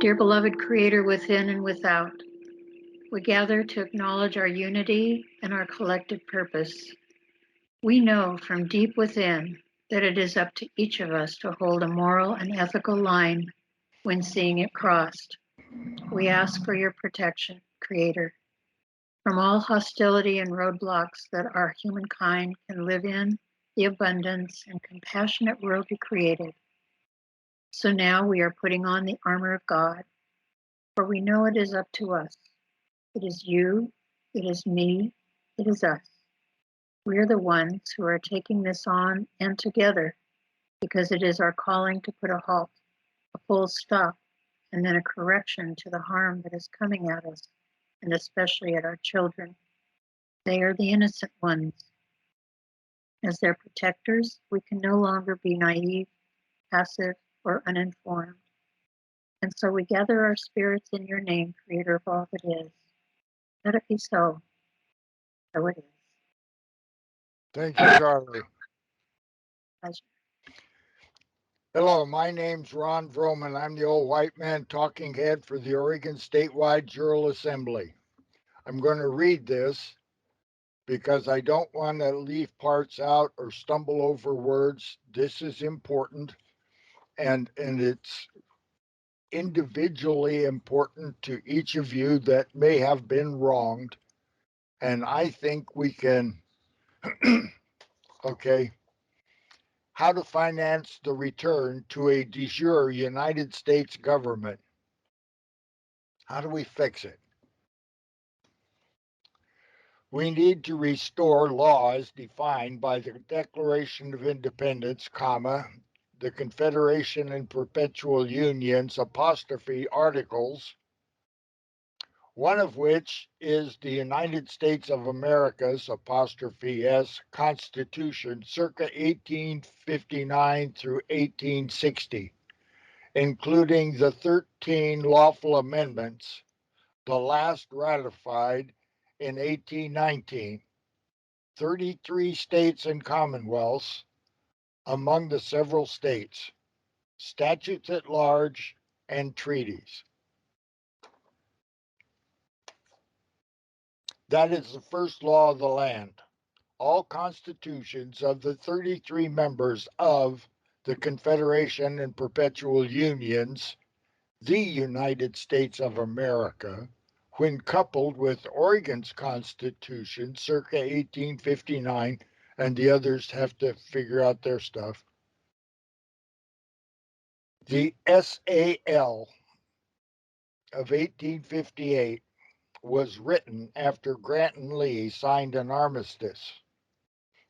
Dear beloved Creator within and without, we gather to acknowledge our unity and our collective purpose. We know from deep within that it is up to each of us to hold a moral and ethical line when seeing it crossed. We ask for your protection, Creator, from all hostility and roadblocks that our humankind can live in the abundance and compassionate world you created. So now we are putting on the armor of God, for we know it is up to us. It is you, it is me, it is us. We are the ones who are taking this on and together because it is our calling to put a halt, a full stop, and then a correction to the harm that is coming at us, and especially at our children. They are the innocent ones. As their protectors, we can no longer be naive, passive, or uninformed. And so we gather our spirits in your name, Creator of all that is. Let it be so. So it is. Thank you, Charlie. Pleasure. Hello, my name's Ron Vroman. I'm the old white man talking head for the Oregon Statewide Jural Assembly. I'm going to read this because I don't want to leave parts out or stumble over words. This is important, and it's individually important to each of you that may have been wronged. And I think we can, okay, how to finance the return to a de jure United States government. How do we fix it? We need to restore laws defined by the Declaration of Independence, comma, the Confederation and Perpetual Union's apostrophe articles, one of which is the United States of America's apostrophe S Constitution circa 1859 through 1860, including the 13 lawful amendments, the last ratified in 1819, 33 states and commonwealths among the several states, statutes at large, and treaties. That is the first law of the land. All constitutions of the 33 members of the Confederation and Perpetual Unions, the United States of America, when coupled with Oregon's Constitution circa 1859, and the others have to figure out their stuff. The SAL of 1858 was written after Grant and Lee signed an armistice.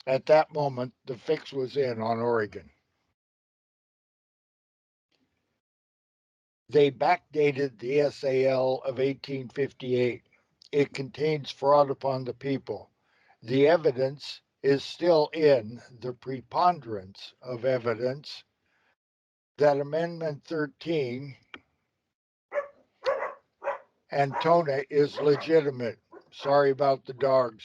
At that moment, the fix was in on Oregon. They backdated the SAL of 1858. It contains fraud upon the people. The evidence is still in the preponderance of evidence that Amendment 13 and TONA is legitimate. Sorry about the dogs.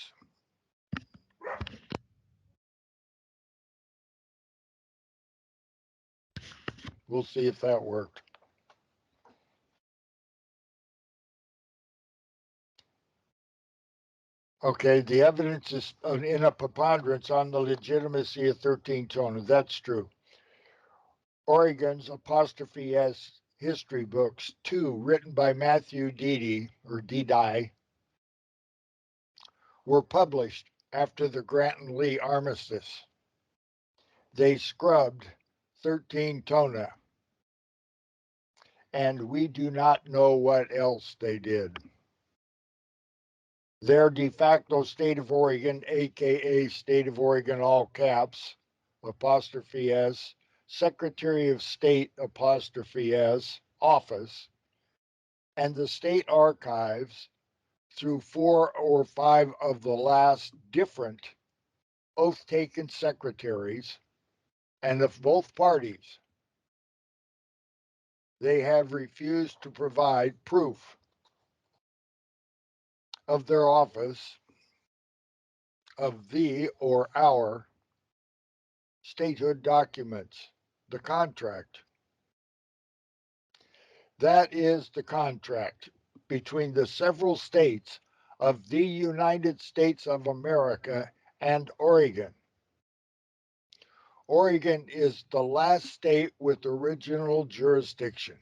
We'll see if that worked. Okay, the evidence is in a preponderance on the legitimacy of 13 TONA. That's true. Oregon's apostrophe S history books, 2 written by Matthew Didi, were published after the Grant and Lee armistice. They scrubbed 13 TONA, and we do not know what else they did. Their de facto state of Oregon, aka State of Oregon, all caps, apostrophe S, Secretary of State, apostrophe S, office, and the state archives through 4 or 5 of the last different oath taken secretaries and of both parties. They have refused to provide proof of their office of the or our statehood documents, the contract. That is the contract between the several states of the United States of America and Oregon. Oregon is the last state with original jurisdiction.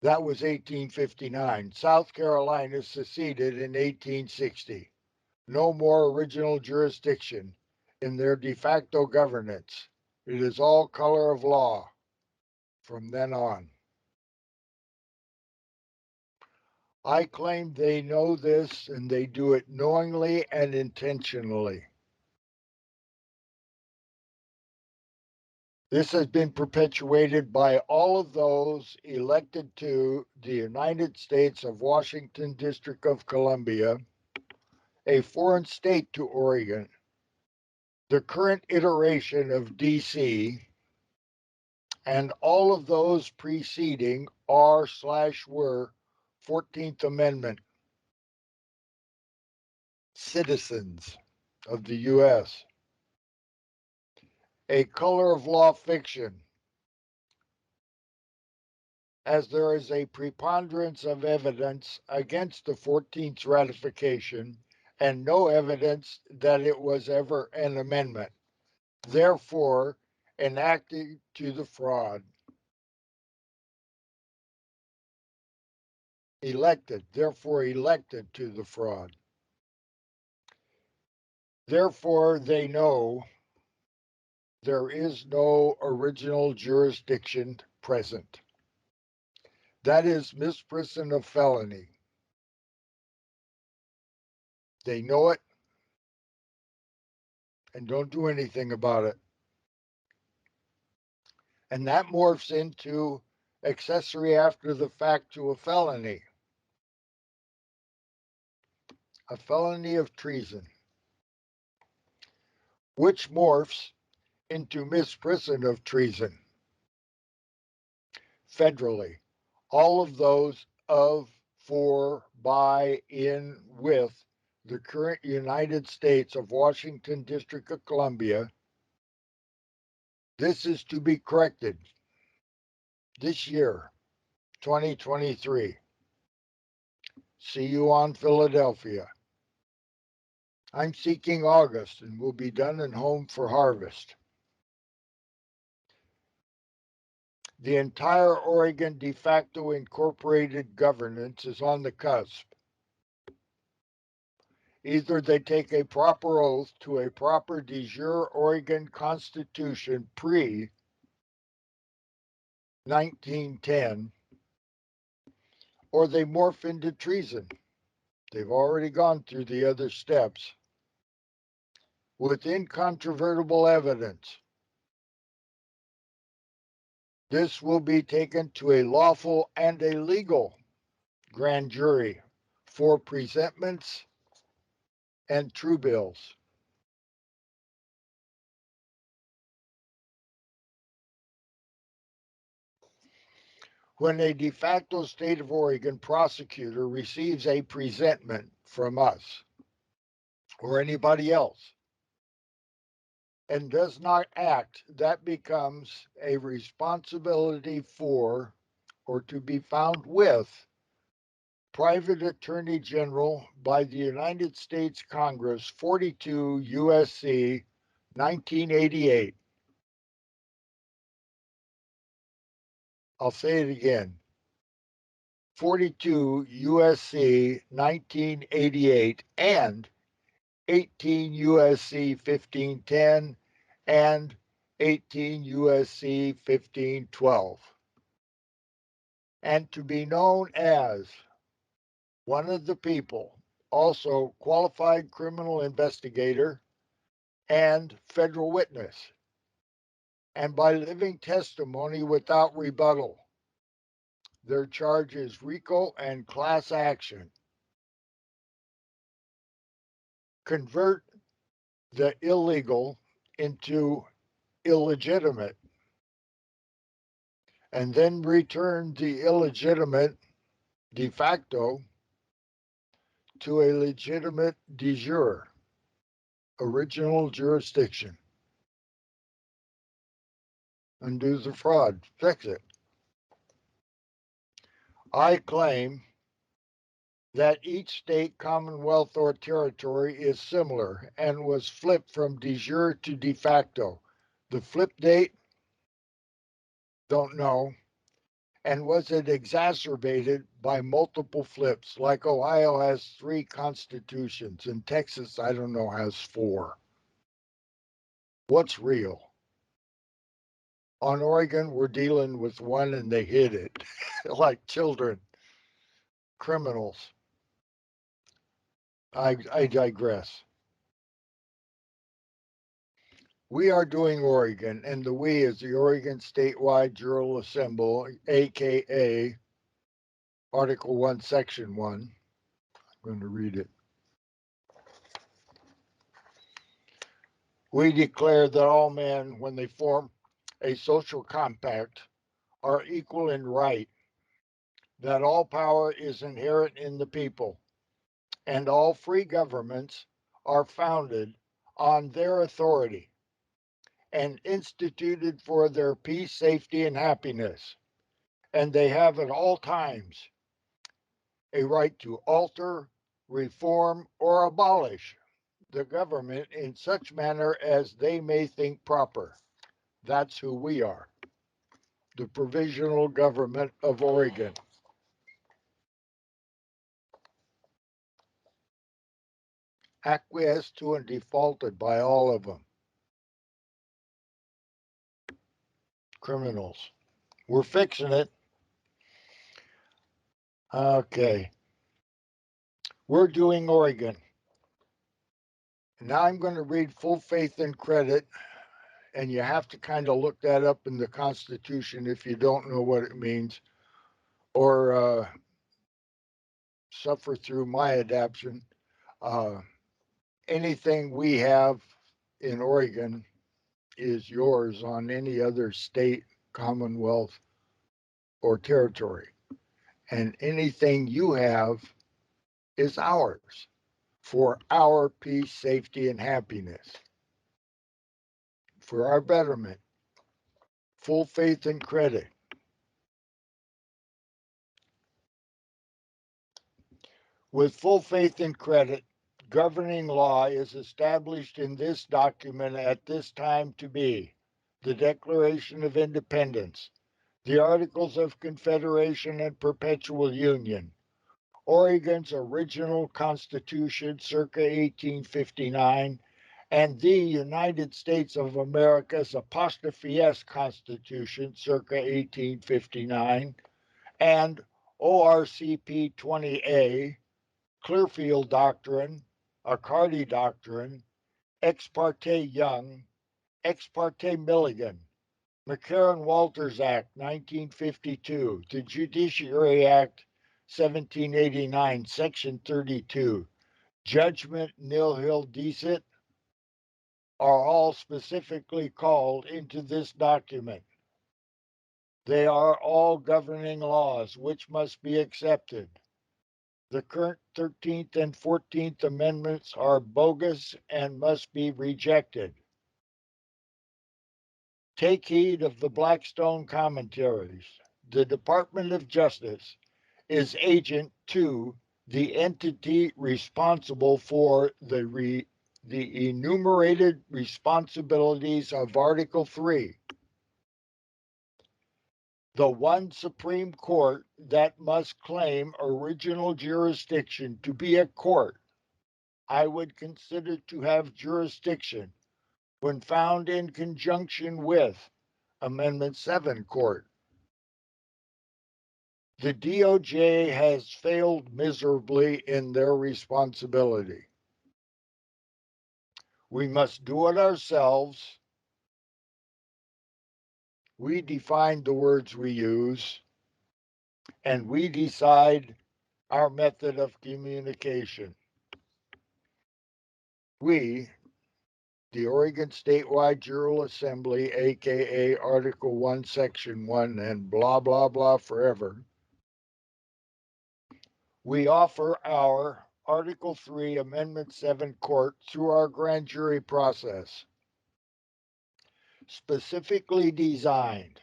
That was 1859. South Carolina seceded in 1860. No more original jurisdiction in their de facto governance. It is all color of law from then on. I claim they know this and they do it knowingly and intentionally. This has been perpetuated by all of those elected to the United States of Washington District of Columbia, a foreign state to Oregon, the current iteration of DC, and all of those preceding are/were 14th Amendment citizens of the U.S. A color of law fiction, as there is a preponderance of evidence against the 14th ratification and no evidence that it was ever an amendment, therefore enacted to the fraud. Therefore elected to the fraud. Therefore they know there is no original jurisdiction present. That is misprision of felony. They know it and don't do anything about it. And that morphs into accessory after the fact to a felony of treason, which morphs into misprision of treason federally. All of those of, for, by, in, with the current United States of Washington District of Columbia. This is to be corrected this year, 2023. See you on Philadelphia. I'm seeking August and will be done and home for harvest. The entire Oregon de facto incorporated governance is on the cusp. Either they take a proper oath to a proper de jure Oregon Constitution pre 1910, or they morph into treason. They've already gone through the other steps with incontrovertible evidence. This will be taken to a lawful and a legal grand jury for presentments and true bills. When a de facto state of Oregon prosecutor receives a presentment from us or anybody else and does not act, that becomes a responsibility for or to be found with Private Attorney General by the United States Congress, 42 U.S.C. 1988. I'll say it again. 42 U.S.C. 1988 and 18 U.S.C. 1510 and 18 U.S.C. 1512. And to be known as one of the people, also qualified criminal investigator and federal witness, and by living testimony without rebuttal. Their charge is RICO and class action. Convert the illegal into illegitimate, and then return the illegitimate de facto to a legitimate de jure, original jurisdiction. Undo the fraud. Fix it. I claim that each state, commonwealth, or territory is similar and was flipped from de jure to de facto. The flip date, don't know. And was it exacerbated by multiple flips? Like Ohio has 3 constitutions and Texas, I don't know, has 4. What's real? On Oregon, we're dealing with one and they hid it like children, criminals. I digress. We are doing Oregon, and the we is the Oregon Statewide Jural Assembly, aka Article 1, Section 1. I'm going to read it. We declare that all men, when they form a social compact, are equal in right, that all power is inherent in the people, and all free governments are founded on their authority and instituted for their peace, safety, and happiness. And they have at all times a right to alter, reform, or abolish the government in such manner as they may think proper. That's who we are, the Provisional Government of Oregon. Acquiesced to and defaulted by all of them. Criminals. We're fixing it. Okay. We're doing Oregon. Now I'm going to read full faith and credit, and you have to kind of look that up in the Constitution if you don't know what it means, or suffer through my adaptation. Uh, Anything we have in Oregon is yours on any other state, commonwealth, or territory. And anything you have is ours for our peace, safety, and happiness, for our betterment. Full faith and credit. With full faith and credit, governing law is established in this document at this time to be the Declaration of Independence, the Articles of Confederation and Perpetual Union, Oregon's original Constitution circa 1859, and the United States of America's apostrophe S Constitution circa 1859, and ORCP 20A, Clearfield Doctrine, Accardi Doctrine, Ex parte Young, Ex parte Milligan, McCarran-Walters Act 1952, the Judiciary Act 1789, Section 32, Judgment Nihil Dicit, are all specifically called into this document. They are all governing laws which must be accepted. The current 13th and 14th Amendments are bogus and must be rejected. Take heed of the Blackstone commentaries. The Department of Justice is agent to the entity responsible for the enumerated responsibilities of Article 3. The one Supreme Court that must claim original jurisdiction to be a court, I would consider to have jurisdiction when found in conjunction with Amendment 7 Court. The DOJ has failed miserably in their responsibility. We must do it ourselves. We define the words we use, and we decide our method of communication. We, the Oregon Statewide Jural Assembly, aka Article 1, Section 1, and blah, blah, blah forever, we offer our Article 3, Amendment 7 court through our grand jury process. specifically designed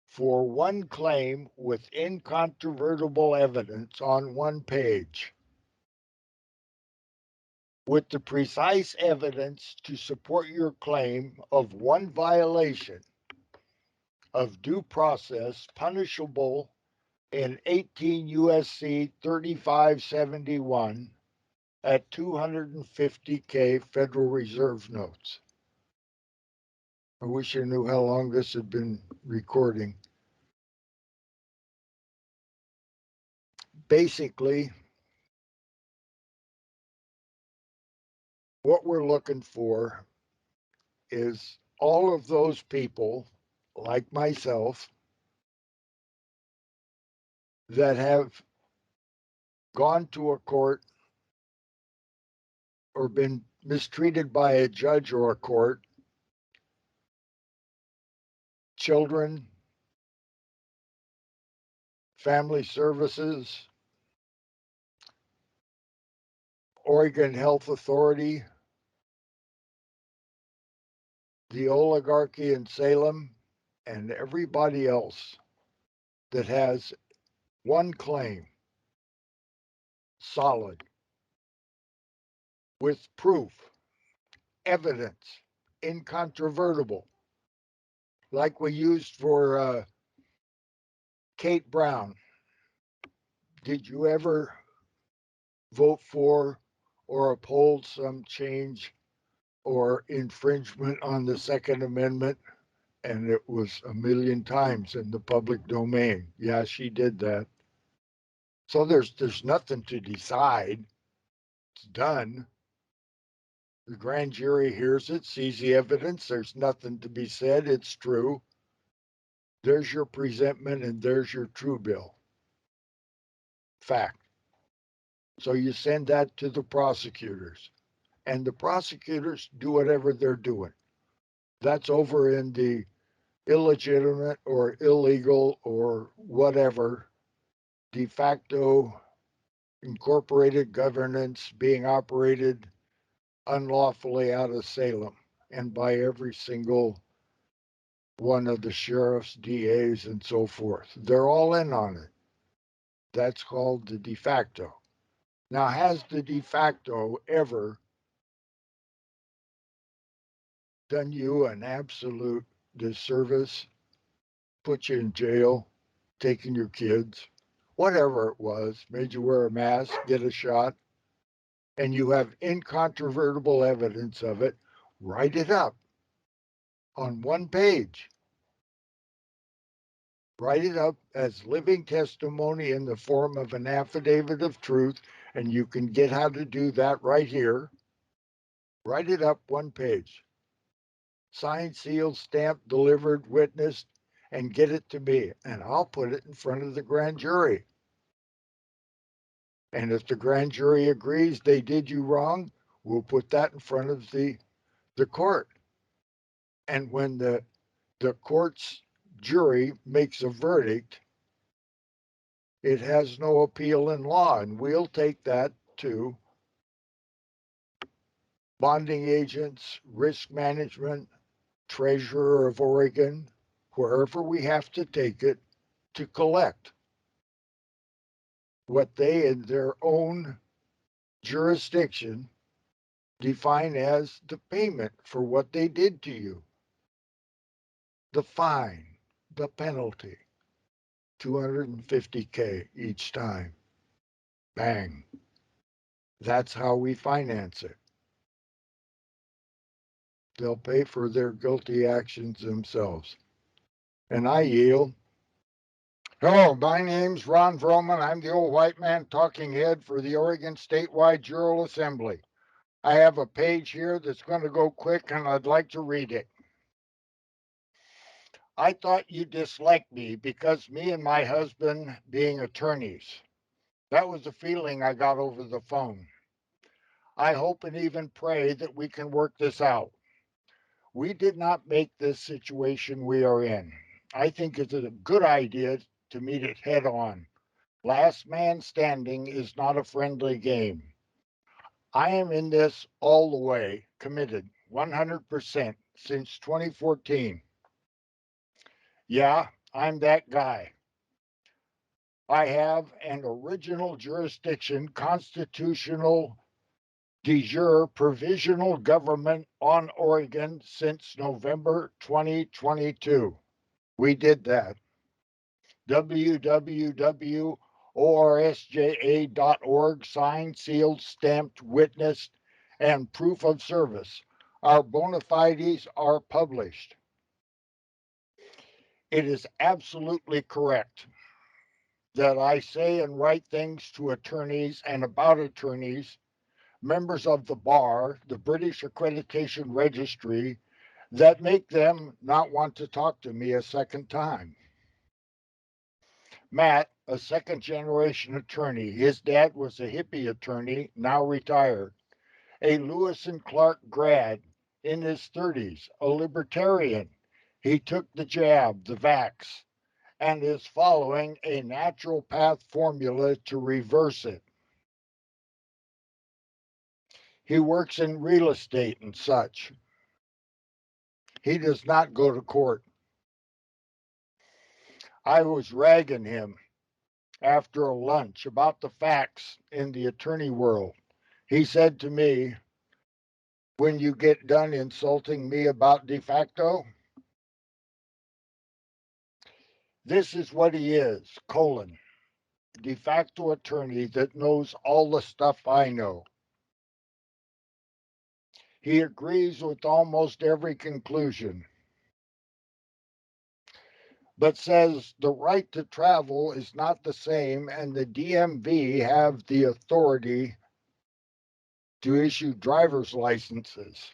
for one claim with incontrovertible evidence on one page, with the precise evidence to support your claim of one violation of due process punishable in 18 USC 3571 at 250K Federal Reserve notes. I wish I knew how long this had been recording. Basically, what we're looking for is all of those people, like myself, that have gone to a court or been mistreated by a judge or a court, children, family services, Oregon Health Authority, the oligarchy in Salem, and everybody else that has one claim, solid, with proof, evidence, incontrovertible, like we used for Kate Brown. Did you ever vote for or uphold some change or infringement on the Second Amendment? And it was a million times in the public domain. Yeah, she did that. So there's nothing to decide. It's done. The grand jury hears it, sees the evidence. There's nothing to be said. It's true. There's your presentment and there's your true bill. Fact. So you send that to the prosecutors, and the prosecutors do whatever they're doing. That's over in the illegitimate or illegal or whatever de facto incorporated governance being operated unlawfully out of Salem and by every single one of the sheriffs, DAs, and so forth. They're all in on it. That's called the de facto. Now, has the de facto ever done you an absolute disservice, put you in jail, taking your kids, whatever it was, made you wear a mask, get a shot, and you have incontrovertible evidence of it? Write it up on one page. Write it up as living testimony in the form of an affidavit of truth, and you can get how to do that right here. Write it up one page. Signed, sealed, stamped, delivered, witnessed, and get it to me, and I'll put it in front of the grand jury. And if the grand jury agrees they did you wrong, we'll put that in front of the court. And when the court's jury makes a verdict, it has no appeal in law, and we'll take that to bonding agents, risk management, treasurer of Oregon, wherever we have to take it to collect what they in their own jurisdiction define as the payment for what they did to you. The fine, the penalty, 250K each time. Bang. That's how we finance it. They'll pay for their guilty actions themselves. And I yield. Hello, my name's Ron Vroman. I'm the old white man talking head for the Oregon Statewide Jural Assembly. I have a page here that's going to go quick, and I'd like to read it. I thought you disliked me because me and my husband being attorneys. That was the feeling I got over the phone. I hope and even pray that we can work this out. We did not make this situation we are in. I think it's a good idea to meet it head on. Last man standing is not a friendly game. I am in this all the way, committed, 100%, since 2014. Yeah, I'm that guy. I have an original jurisdiction constitutional de jure provisional government on Oregon since November 2022. We did that. www.orsja.org, signed, sealed, stamped, witnessed, and proof of service. Our bona fides are published. It is absolutely correct that I say and write things to attorneys and about attorneys, members of the bar, the British Accreditation Registry, that make them not want to talk to me a second time. Matt, a second generation attorney, his dad was a hippie attorney, now retired, a Lewis and Clark grad in his 30s, a libertarian. He took the jab, the vax, and is following a natural path formula to reverse it. He works in real estate and such. He does not go to court. I was ragging him after a lunch about the facts in the attorney world. He said to me, when you get done insulting me about de facto, this is what he is, colon, de facto attorney that knows all the stuff I know. He agrees with almost every conclusion, but says the right to travel is not the same and the DMV have the authority to issue driver's licenses,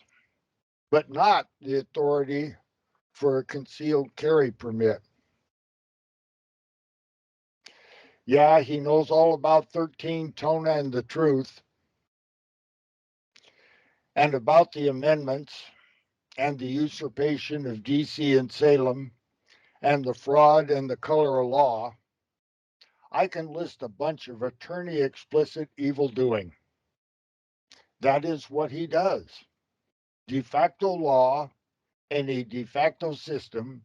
but not the authority for a concealed carry permit. Yeah, he knows all about 13 Tona and the truth and about the amendments and the usurpation of DC and Salem and the fraud and the color of law. I can list a bunch of attorney explicit evil doing. That is what he does. De facto law in a de facto system.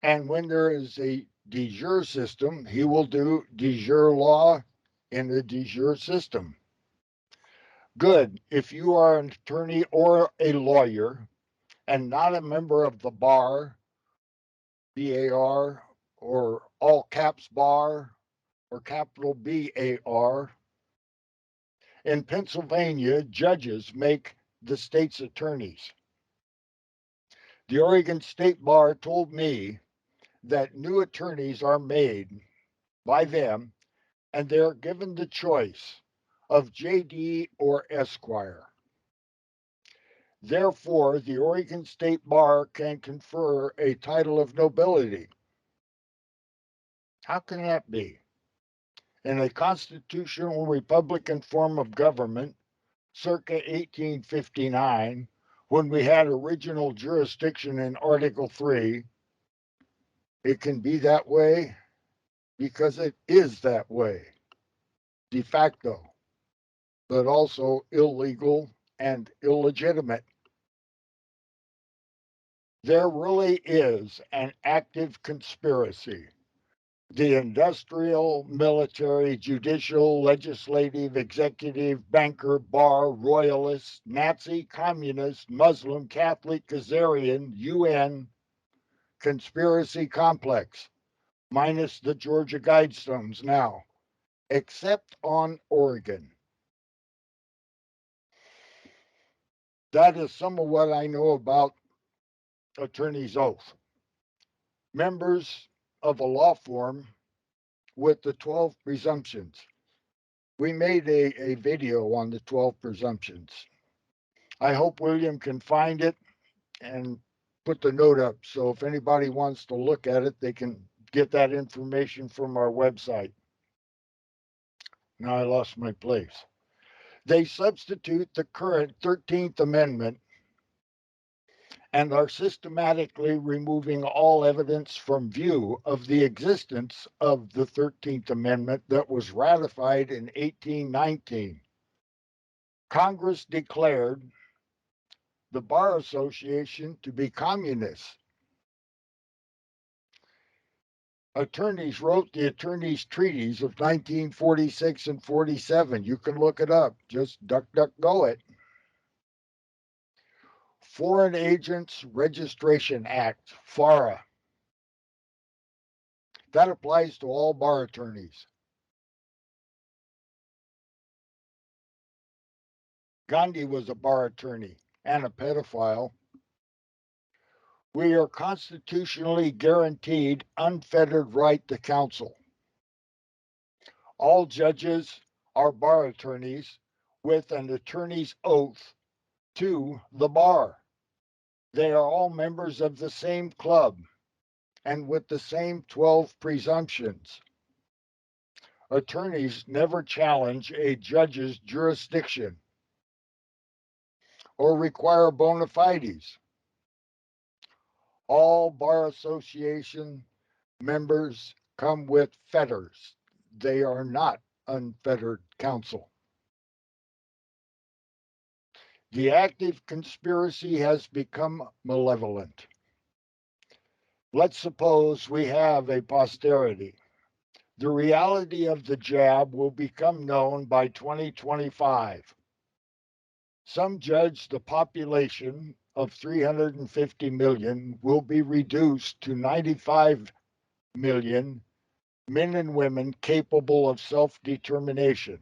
And when there is a de jure system, he will do de jure law in a de jure system. Good. If you are an attorney or a lawyer and not a member of the bar, BAR, or all caps bar, or capital BAR, in Pennsylvania, judges make the state's attorneys. The Oregon State Bar told me that new attorneys are made by them and they're given the choice of JD or Esquire. Therefore, the Oregon State Bar can confer a title of nobility. How can that be? In a constitutional Republican form of government, circa 1859, when we had original jurisdiction in Article 3, it can be that way because it is that way, de facto, but also illegal and illegitimate. There really is an active conspiracy. The industrial, military, judicial, legislative, executive, banker, bar, royalist, Nazi, communist, Muslim, Catholic, Khazarian, UN conspiracy complex, minus the Georgia Guidestones now, except on Oregon. That is some of what I know about attorney's oath. Members of a law firm with the 12 presumptions. We made a video on the 12 presumptions. I hope William can find it and put the note up. So if anybody wants to look at it, they can get that information from our website. Now I lost my place. They substitute the current 13th Amendment and are systematically removing all evidence from view of the existence of the 13th Amendment that was ratified in 1819. Congress declared the Bar Association to be communists. Attorneys wrote the attorneys' treaties of 1946 and 47. You can look it up. Just duck, duck, go it. Foreign Agents Registration Act, FARA. That applies to all bar attorneys. Gandhi was a bar attorney and a pedophile. We are constitutionally guaranteed unfettered right to counsel. All judges are bar attorneys with an attorney's oath to the bar. They are all members of the same club and with the same 12 presumptions. Attorneys never challenge a judge's jurisdiction or require bona fides. All Bar Association members come with fetters. They are not unfettered counsel. The active conspiracy has become malevolent. Let's suppose we have a posterity. The reality of the jab will become known by 2025. Some judge the population of 350 million will be reduced to 95 million men and women capable of self-determination.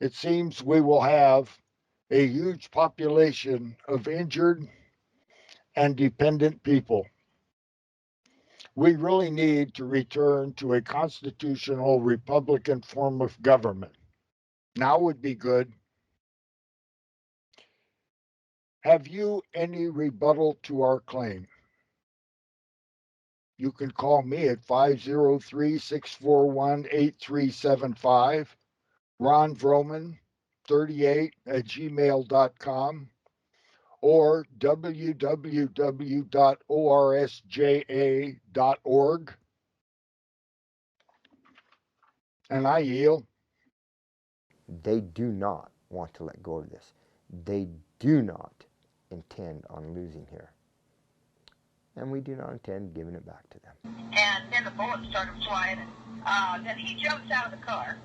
It seems we will have a huge population of injured and dependent people. We really need to return to a constitutional Republican form of government. Now would be good. Have you any rebuttal to our claim? You can call me at 503-641-8375, Ron Vroman, 38 at gmail.com, or www.orsja.org. And I yield. They do not want to let go of this. They do not intend on losing here. And we do not intend giving it back to them. And then the bullets started flying. Then he jumps out of the car.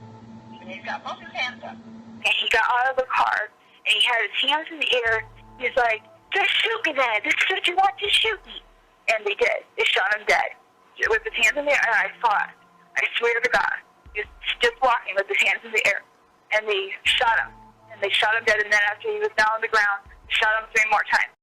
And he's got both his hands up. And he got out of the car, and he had his hands in the air. He's like, just shoot me then. This is what you want, to shoot me. And they did. They shot him dead. With his hands in the air, and I saw it. I swear to God. He was just walking with his hands in the air. And they shot him. And they shot him dead, and then after he was down on the ground, they shot him 3 more times.